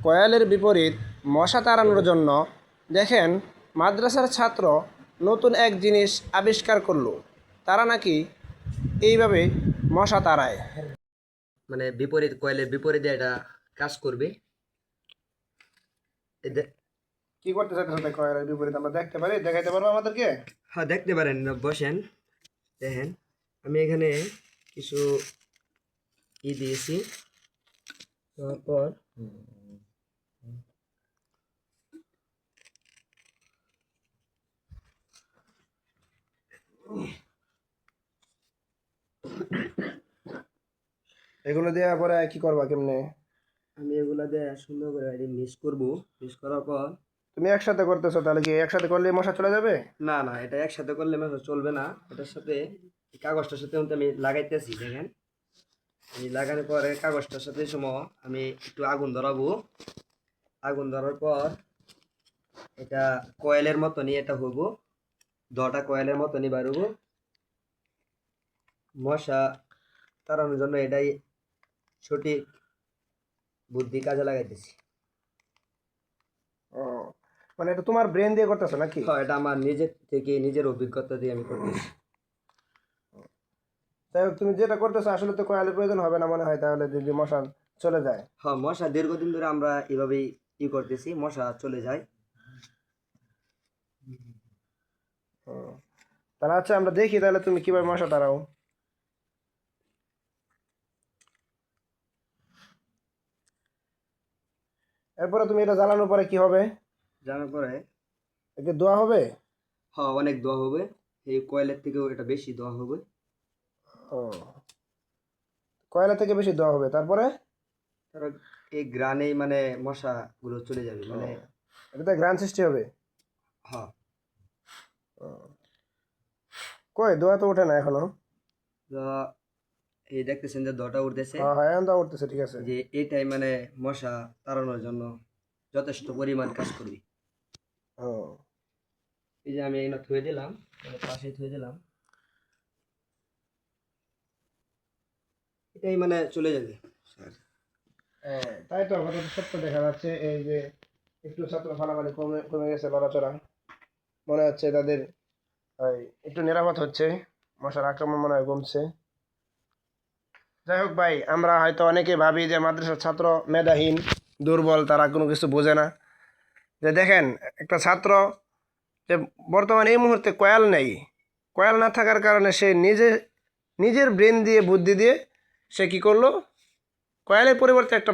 কয়েলের বিপরীত মশা তাড়ানোর জন্য দেখেন মাদ্রাসার ছাত্র নতুন এক জিনিস আবিষ্কার করলো। তারা নাকি এইভাবে মশা তাড়ায়। মানে বিপরীত কয়েলের বিপরীতে এটা কাজ করবে। কি করতে চাইতেছে কয়েলের বিপরীত আমরা দেখতে পারি? দেখাইতে পারবো আমাদেরকে? হ্যাঁ, দেখতে পারেন, বসেন, দেখেন। আমি এখানে কিছু দিয়েছি, তারপর এগুলো দিয়ে পরে কি করবা কেমনে? আমি এগুলা দিয়ে সুন্দর করে মিক্স করবো। মিক্স করার পর তুমি একসাথে করতেছো, তাহলে কি একসাথে করলে মশা চলে যাবে? না না, এটা একসাথে করলে মাত্র চলবে না। এটার সাথে এই কাগজটার সাথে আমি লাগাইতেছি, দেখেন। আমি লাগানোর পরে কাগজটার সাথে সময় আমি একটু আগুন ধরাবো। আগুন ধরার পর এটা কয়েলের মতনই এটা হবো, দটা কয়েলের মতনই বাড়বো। মশা তাড়ানোর জন্য এটাই সঠিক বুদ্ধি কাজে লাগাইতেছি। ও, মানে এটা তোমার ব্রেন দিয়ে করতেছো নাকি? হ্যাঁ, এটা আমার নিজের থেকে, নিজের অভিজ্ঞতা দিয়ে আমি করতেছি। যাই হোক, তুমি যেটা করতেছো আসলে তো কয়েলের প্রয়োজন হবে না মনে হয়, তাহলে যদি মশা চলে যায়। হ্যাঁ, মশা দীর্ঘদিন ধরে আমরা এভাবেই করতেছি, মশা চলে যায়। তাহলে আচ্ছা, আমরা দেখি তাহলে তুমি কিভাবে মশা তাড়াও। এরপরে তুমি এটা জ্বালানোর পরে কি হবে? জানার পরে একে ধোয়া হবে? হ্যাঁ, অনেক দোয়া হবে। এই কয়েলের থেকেও এটা বেশি দোয়া হবে। ও, কয়লা থেকে বেশি ধোয়া হবে, তারপরে? তারপর এই গ্রানেই মানে মশা গুলো চলে যাবে, মানে এটাতে ঘ্রাণ সৃষ্টি হবে? হ্যাঁ। কই ধোয়া তো ওঠে না এখনো। তো এই দেখতেছেন যে দোয়াটা উঠতেছে, হ্যাঁ হ্যাঁ, এখন ধোয়া উঠতেছে, ঠিক আছে। যে এটাই মানে মশা তাড়ানোর জন্য যথেষ্ট পরিমাণ কাজ করবে। ও, এই যে আমি এখানে থুয়ে দিলাম, পাশে থুয়ে দিলাম, এটাই মানে চলে যাবে। হ্যাঁ তাই তো, কথা তো সত্য দেখা যাচ্ছে। এই যে একটু ছাত্র ফালাফালি কমে কমে গেছে, লড়াচড়া, মনে হচ্ছে তাদের ওই একটু নিরাপদ হচ্ছে, মশার আক্রমণ মনে হয় কমছে। যাই হোক ভাই, আমরা হয়তো অনেকে ভাবি যে মাদ্রাসার ছাত্র মেধাহীন, দুর্বল, তারা কোনো কিছু বোঝে না। যে দেখেন, একটা ছাত্র যে বর্তমানে এই মুহূর্তে কয়েল নেই, কয়েল না থাকার কারণে সে নিজের ব্রেন দিয়ে, বুদ্ধি দিয়ে সে কি করলো, কয়েলের পরিবর্তে একটা